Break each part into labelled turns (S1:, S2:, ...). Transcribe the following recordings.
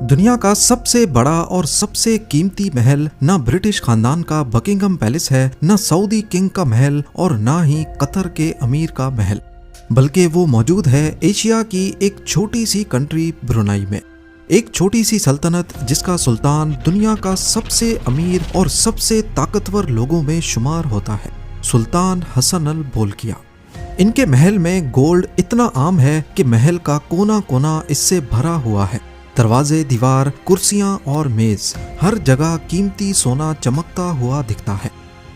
S1: दुनिया का सबसे बड़ा और सबसे कीमती महल ना ब्रिटिश खानदान का बकिंगम पैलेस है, ना सऊदी किंग का महल और ना ही कतर के अमीर का महल, बल्कि वो मौजूद है एशिया की एक छोटी सी कंट्री ब्रुनाई में। एक छोटी सी सल्तनत जिसका सुल्तान दुनिया का सबसे अमीर और सबसे ताकतवर लोगों में शुमार होता है, सुल्तान हसन अल बोल्किया। इनके महल में गोल्ड इतना आम है कि महल का कोना कोना इससे भरा हुआ है। दरवाजे, दीवार, कुर्सियां और मेज, हर जगह कीमती सोना चमकता हुआ दिखता है।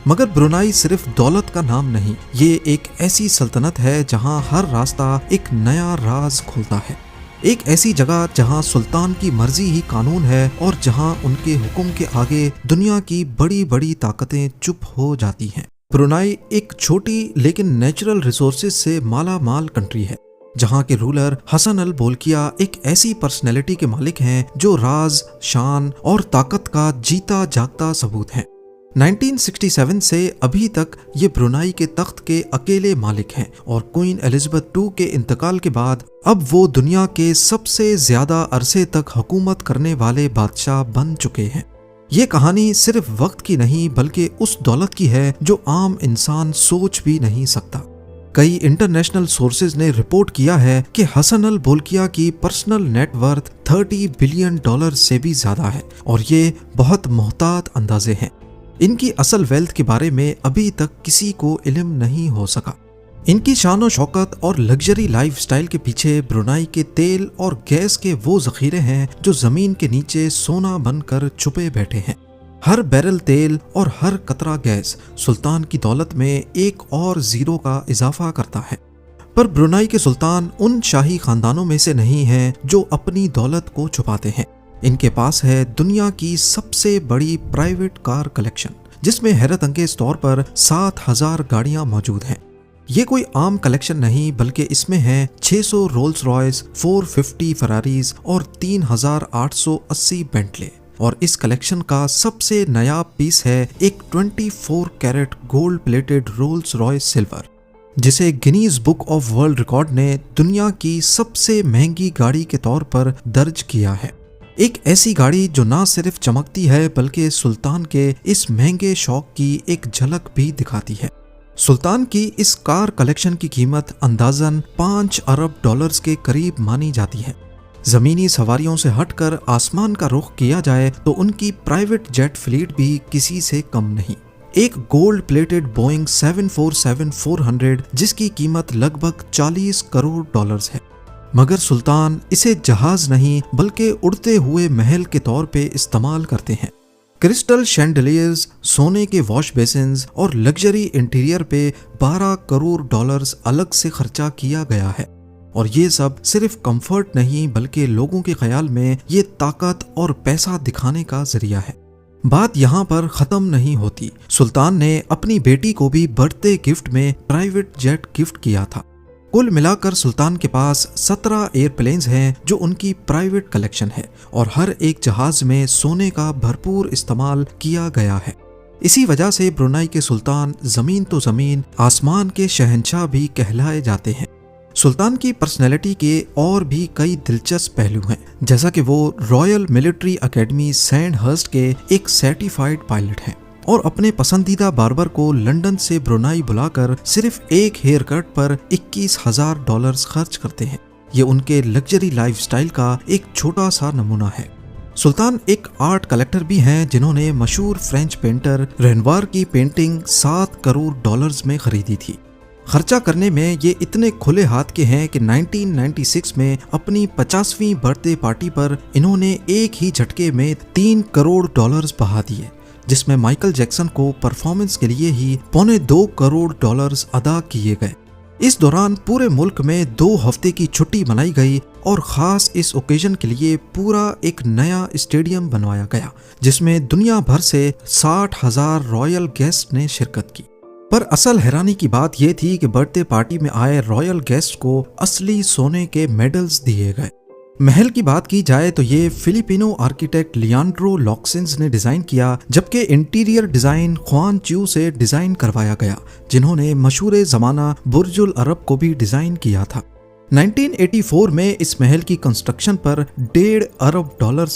S1: मगर ब्रुनाई सिर्फ दौलत का नाम नहीं, ये एक ऐसी सल्तनत है जहां हर रास्ता एक नया राज खोलता है। एक ऐसी जगह जहां सुल्तान की मर्जी ही कानून है और जहां उनके हुक्म के आगे दुनिया की बड़ी बड़ी ताकतें चुप हो जाती हैं। ब्रुनाई एक छोटी लेकिन नेचुरल रिसोर्सेज से माला माल कंट्री है, जहां के रूलर हसन अल बोल्किया एक ऐसी पर्सनैलिटी के मालिक हैं जो राज, शान और ताकत का जीता जागता सबूत हैं। 1967 से अभी तक ये ब्रुनाई के तख्त के अकेले मालिक हैं और क्वीन एलिजाबेथ II के इंतकाल के बाद अब वो दुनिया के सबसे ज्यादा अरसे तक हुकूमत करने वाले बादशाह बन चुके हैं। ये कहानी सिर्फ वक्त की नहीं बल्कि उस दौलत की है जो आम इंसान सोच भी नहीं सकता। कई इंटरनेशनल सोर्सेज ने रिपोर्ट किया है कि हसन अल बोल्किया की पर्सनल नेटवर्थ $30 बिलियन से भी ज्यादा है और ये बहुत मोहतात अंदाजे हैं। इनकी असल वेल्थ के बारे में अभी तक किसी को इल्म नहीं हो सका। इनकी शान और शौकत और लग्जरी लाइफस्टाइल के पीछे ब्रुनाई के तेल और गैस के वो जखीरे हैं जो जमीन के नीचे सोना बनकर छुपे बैठे हैं। हर बैरल तेल और हर कतरा गैस सुल्तान की दौलत में एक और जीरो का इजाफा करता है। पर ब्रुनाई के सुल्तान उन शाही खानदानों में से नहीं हैं जो अपनी दौलत को छुपाते हैं। इनके पास है दुनिया की सबसे बड़ी प्राइवेट कार कलेक्शन, जिसमें हैरत अंगेज तौर पर 7000 गाड़ियां मौजूद हैं। ये कोई आम कलेक्शन नहीं बल्कि इसमें है 600 रोल्स रॉयस, 450 फरारीज और 3880 बेंटले। और इस कलेक्शन का सबसे नया पीस है एक 24 carat gold plated Rolls Royce silver, जिसे Guinness book of world record ने दुनिया की सबसे महंगी गाड़ी के तौर पर दर्ज किया है। एक ऐसी गाड़ी जो ना सिर्फ चमकती है बल्कि सुल्तान के इस महंगे शौक की एक झलक भी दिखाती है। सुल्तान की इस कार कलेक्शन की कीमत अंदाजन $5 अरब के करीब मानी जाती है। जमीनी सवारियों से हटकर आसमान का रुख किया जाए तो उनकी प्राइवेट जेट फ्लीट भी किसी से कम नहीं। एक गोल्ड प्लेटेड बोइंग 747-400 जिसकी कीमत लगभग $40 करोड़ है। मगर सुल्तान इसे जहाज नहीं बल्कि उड़ते हुए महल के तौर पे इस्तेमाल करते हैं। क्रिस्टल शैंडलियर्स, सोने के वॉश बेसिन्स और लग्जरी इंटीरियर पे $12 करोड़ अलग से खर्चा किया गया है। और ये सब सिर्फ कंफर्ट नहीं बल्कि लोगों के ख्याल में ये ताकत और पैसा दिखाने का जरिया है। बात यहाँ पर खत्म नहीं होती। सुल्तान ने अपनी बेटी को भी बर्थडे गिफ्ट में प्राइवेट जेट गिफ्ट किया था। कुल मिलाकर सुल्तान के पास 17 एयरप्लेन्स हैं जो उनकी प्राइवेट कलेक्शन है और हर एक जहाज में सोने का भरपूर इस्तेमाल किया गया है। इसी वजह से ब्रुनाई के सुल्तान जमीन तो जमीन, आसमान के शहंशाह भी कहलाए जाते हैं। सुल्तान की पर्सनैलिटी के और भी कई दिलचस्प पहलू हैं, जैसा कि वो रॉयल मिलिट्री एकेडमी सैंडहर्स्ट के एक सर्टिफाइड पायलट हैं और अपने पसंदीदा बार्बर को लंदन से ब्रुनाई बुलाकर सिर्फ एक हेयर कट पर $21,000 खर्च करते हैं। ये उनके लग्जरी लाइफस्टाइल का एक छोटा सा नमूना है। सुल्तान एक आर्ट कलेक्टर भी हैं जिन्होंने मशहूर फ्रेंच पेंटर रेनवार की पेंटिंग $7 करोड़ में खरीदी थी। खर्चा करने में ये इतने खुले हाथ के हैं कि 1996 में अपनी 50वीं बर्थडे पार्टी पर इन्होंने एक ही झटके में $3 करोड़ बहा दिए, जिसमें माइकल जैक्सन को परफॉर्मेंस के लिए ही $2.25 करोड़ अदा किए गए। इस दौरान पूरे मुल्क में 2 हफ्ते की छुट्टी मनाई गई और खास इस ओकेजन के लिए पूरा एक नया स्टेडियम बनवाया गया, जिसमें दुनिया भर से 60,000 रॉयल गेस्ट ने शिरकत की। पर असल हैरानी की बात यह थी कि बर्थडे पार्टी में आए रॉयल गेस्ट को असली सोने के मेडल्स दिए गए। महल की बात की जाए तो ये फिलिपिनो आर्किटेक्ट लियांड्रो लॉक्सिन्स ने डिजाइन किया, जबकि इंटीरियर डिजाइन ख्वान च्यू से डिजाइन करवाया गया, जिन्होंने मशहूर जमाना बुर्जुल अरब को भी डिजाइन किया था। 1984 में इस महल की कंस्ट्रक्शन पर $1.5 अरब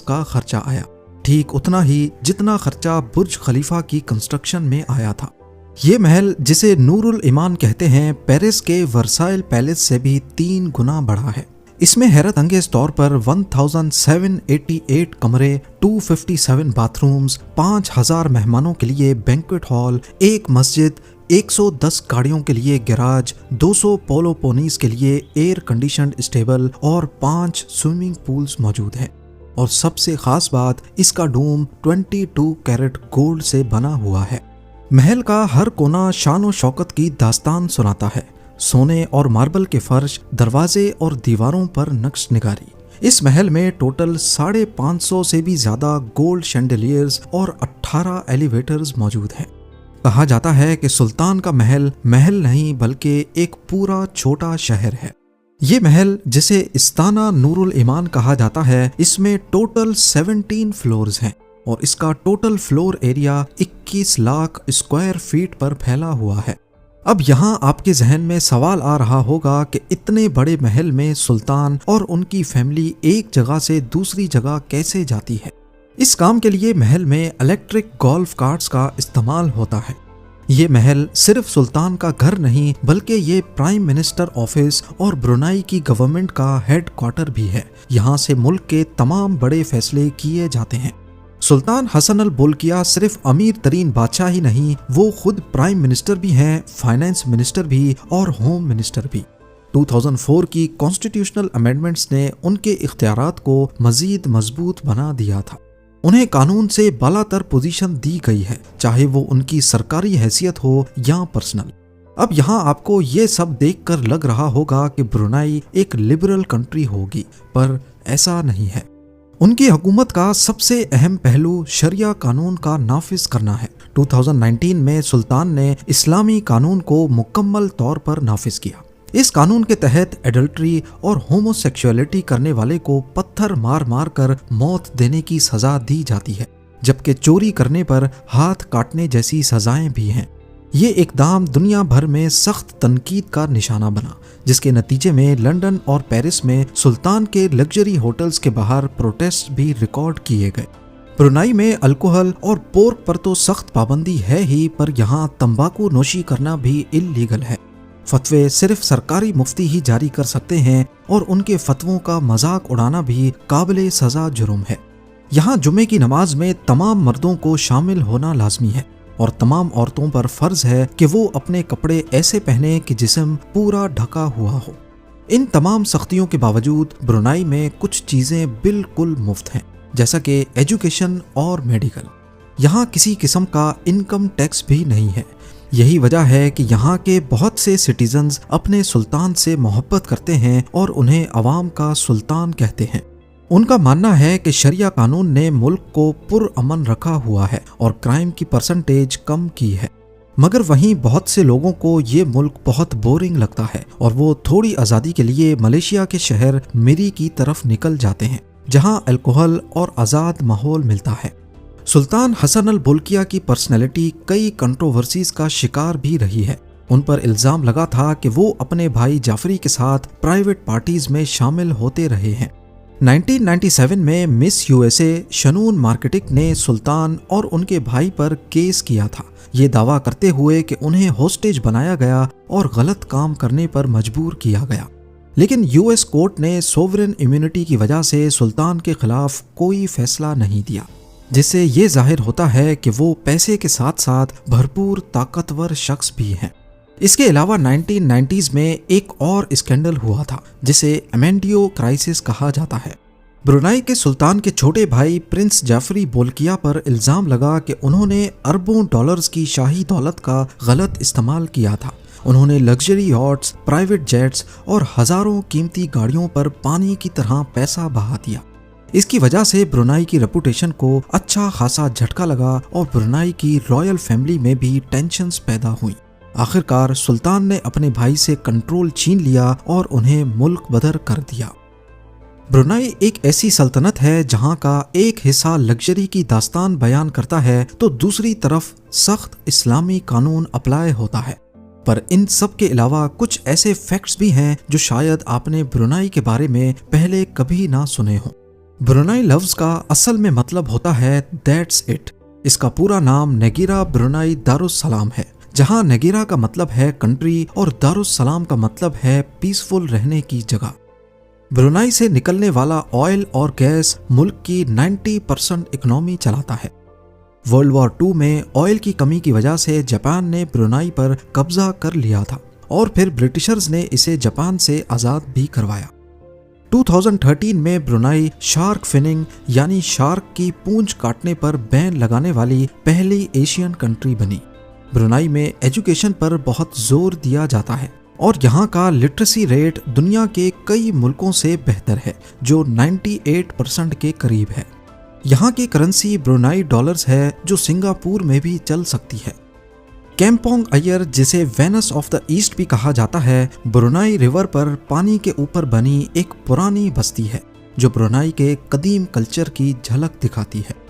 S1: का खर्चा आया, ठीक उतना ही जितना खर्चा बुर्ज खलीफा की कंस्ट्रक्शन में आया था। ये महल, जिसे नूरुल ईमान कहते हैं, पेरिस के वर्साइल पैलेस से भी 3 गुना बड़ा है। इसमें हैरत अंगेज तौर पर 1788 कमरे, 257 बाथरूम्स, 5000 मेहमानों के लिए बैंक्वेट हॉल, एक मस्जिद, 110 गाड़ियों के लिए गैराज, 200 पोलो पोनीज के लिए एयर कंडीशनड स्टेबल और 5 स्विमिंग पूल्स मौजूद हैं। और सबसे खास बात, इसका डोम 22 कैरेट गोल्ड से बना हुआ है। महल का हर कोना शान शौकत की दास्तान सुनाता है। सोने और मार्बल के फर्श, दरवाजे और दीवारों पर नक्श निगारी। इस महल में टोटल 550 से भी ज्यादा गोल्ड शैंडलियर्स और 18 एलिवेटर्स मौजूद हैं। कहा जाता है कि सुल्तान का महल महल नहीं बल्कि एक पूरा छोटा शहर है। ये महल, जिसे इस्ताना नूरुल ईमान कहा जाता है, इसमें टोटल 17 फ्लोर्स हैं और इसका total floor area 21 lakh square feet पर फैला हुआ है। अब यहाँ आपके जहन में सवाल आ रहा होगा कि इतने बड़े महल में सुल्तान और उनकी फैमिली एक जगह से दूसरी जगह कैसे जाती है। इस काम के लिए महल में इलेक्ट्रिक गोल्फ कार्ट्स का इस्तेमाल होता है। ये महल सिर्फ सुल्तान का घर नहीं बल्कि ये प्राइम मिनिस्टर ऑफिस और ब्रुनाई की गवर्नमेंट का हेड क्वार्टर भी है। यहाँ से मुल्क के तमाम बड़े फैसले किए जाते हैं। सुल्तान हसन अल बोल्किया सिर्फ अमीर तरीन बादशाह ही नहीं, वो खुद प्राइम मिनिस्टर भी हैं, फाइनेंस मिनिस्टर भी और होम मिनिस्टर भी। 2004 की कॉन्स्टिट्यूशनल अमेंडमेंट्स ने उनके इख्तियारात को मजीद मजबूत बना दिया था। उन्हें कानून से बालातर पोजीशन दी गई है, चाहे वो उनकी सरकारी हैसियत हो या पर्सनल। अब यहाँ आपको ये सब देखकर लग रहा होगा कि ब्रुनाई एक लिबरल कंट्री होगी, पर ऐसा नहीं है। उनकी हुकूमत का सबसे अहम पहलू शरिया कानून का नाफिज करना है। 2019 में सुल्तान ने इस्लामी कानून को मुकम्मल तौर पर नाफिज किया। इस कानून के तहत एडल्ट्री और होमोसेक्सुअलिटी करने वाले को पत्थर मार मार कर मौत देने की सजा दी जाती है, जबकि चोरी करने पर हाथ काटने जैसी सजाएं भी हैं। ये इकदाम दुनिया भर में सख्त तनकीद का निशाना बना, जिसके नतीजे में लंदन और पेरिस में सुल्तान के लग्जरी होटल्स के बाहर प्रोटेस्ट भी रिकॉर्ड किए गए। ब्रुनाई में अल्कोहल और पोर्क पर तो सख्त पाबंदी है ही, पर यहाँ तंबाकू नोशी करना भी इल्लीगल है। फतवे सिर्फ सरकारी मुफ्ती ही जारी कर सकते हैं और उनके फतवों का मजाक उड़ाना भी काबिले सजा जुर्म है। यहाँ जुमे की नमाज में तमाम मर्दों को शामिल होना लाजमी है और तमाम औरतों पर फर्ज है कि वो अपने कपड़े ऐसे पहने कि जिस्म पूरा ढका हुआ हो। इन तमाम सख्तियों के बावजूद ब्रुनाई में कुछ चीजें बिल्कुल मुफ्त हैं, जैसा कि एजुकेशन और मेडिकल। यहाँ किसी किस्म का इनकम टैक्स भी नहीं है। यही वजह है कि यहाँ के बहुत से सिटीजन्स अपने सुल्तान से मोहब्बत करते हैं और उन्हें अवाम का सुल्तान कहते हैं। उनका मानना है कि शरिया कानून ने मुल्क को पुरअमन रखा हुआ है और क्राइम की परसेंटेज कम की है। मगर वहीं बहुत से लोगों को ये मुल्क बहुत बोरिंग लगता है और वो थोड़ी आज़ादी के लिए मलेशिया के शहर मिरी की तरफ निकल जाते हैं, जहाँ अल्कोहल और आज़ाद माहौल मिलता है। सुल्तान हसन अल बोल्किया की पर्सनैलिटी कई कंट्रोवर्सीज का शिकार भी रही है। उन पर इल्जाम लगा था कि वो अपने भाई जाफरी के साथ प्राइवेट पार्टीज में शामिल होते रहे हैं। 1997 में मिस यूएसए शनून मार्केटिक ने सुल्तान और उनके भाई पर केस किया था, ये दावा करते हुए कि उन्हें होस्टेज बनाया गया और गलत काम करने पर मजबूर किया गया। लेकिन यूएस कोर्ट ने सोवरेन इम्यूनिटी की वजह से सुल्तान के खिलाफ कोई फैसला नहीं दिया, जिससे ये जाहिर होता है कि वो पैसे के साथ साथ भरपूर ताकतवर शख्स भी हैं। इसके अलावा 1990s में एक और स्कैंडल हुआ था, जिसे अमेंडियो क्राइसिस कहा जाता है। ब्रुनाई के सुल्तान के छोटे भाई प्रिंस जाफरी बोल्किया पर इल्जाम लगा कि उन्होंने अरबों डॉलर्स की शाही दौलत का गलत इस्तेमाल किया था। उन्होंने लग्जरी यॉट्स, प्राइवेट जेट्स और हजारों कीमती गाड़ियों पर पानी की तरह पैसा बहा दिया। इसकी वजह से ब्रुनाई की रेपुटेशन को अच्छा खासा झटका लगा और ब्रुनाई की रॉयल फैमिली में भी टेंशन्स पैदा हुई। आखिरकार सुल्तान ने अपने भाई से कंट्रोल छीन लिया और उन्हें मुल्क बदर कर दिया। ब्रुनाई एक ऐसी सल्तनत है जहां का एक हिस्सा लग्जरी की दास्तान बयान करता है तो दूसरी तरफ सख्त इस्लामी कानून अप्लाई होता है। पर इन सब के अलावा कुछ ऐसे फैक्ट्स भी हैं जो शायद आपने ब्रुनाई के बारे में पहले कभी ना सुने हो। ब्रुनाई लफ्ज का असल में मतलब होता है दैट्स इट। इसका पूरा नाम नेगिरा ब्रुनाई दारुस्सलाम है, जहां नेगिरा का मतलब है कंट्री और दारुस्सलाम का मतलब है पीसफुल रहने की जगह। ब्रुनाई से निकलने वाला ऑयल और गैस मुल्क की 90% इकोनॉमी चलाता है। वर्ल्ड वॉर 2 में ऑयल की कमी की वजह से जापान ने ब्रुनाई पर कब्जा कर लिया था और फिर ब्रिटिशर्स ने इसे जापान से आज़ाद भी करवाया। 2013 में ब्रुनाई शार्क फिनिंग यानी शार्क की पूंछ काटने पर बैन लगाने वाली पहली एशियन कंट्री बनी। ब्रुनाई में एजुकेशन पर बहुत जोर दिया जाता है और यहाँ का लिटरेसी रेट दुनिया के कई मुल्कों से बेहतर है, जो 98% के करीब है। यहाँ की करेंसी ब्रुनाई डॉलर्स है, जो सिंगापुर में भी चल सकती है। केम्पोंग अयर, जिसे वेनस ऑफ द ईस्ट भी कहा जाता है, ब्रुनाई रिवर पर पानी के ऊपर बनी एक पुरानी बस्ती है जो ब्रुनाई के कदीम कल्चर की झलक दिखाती है।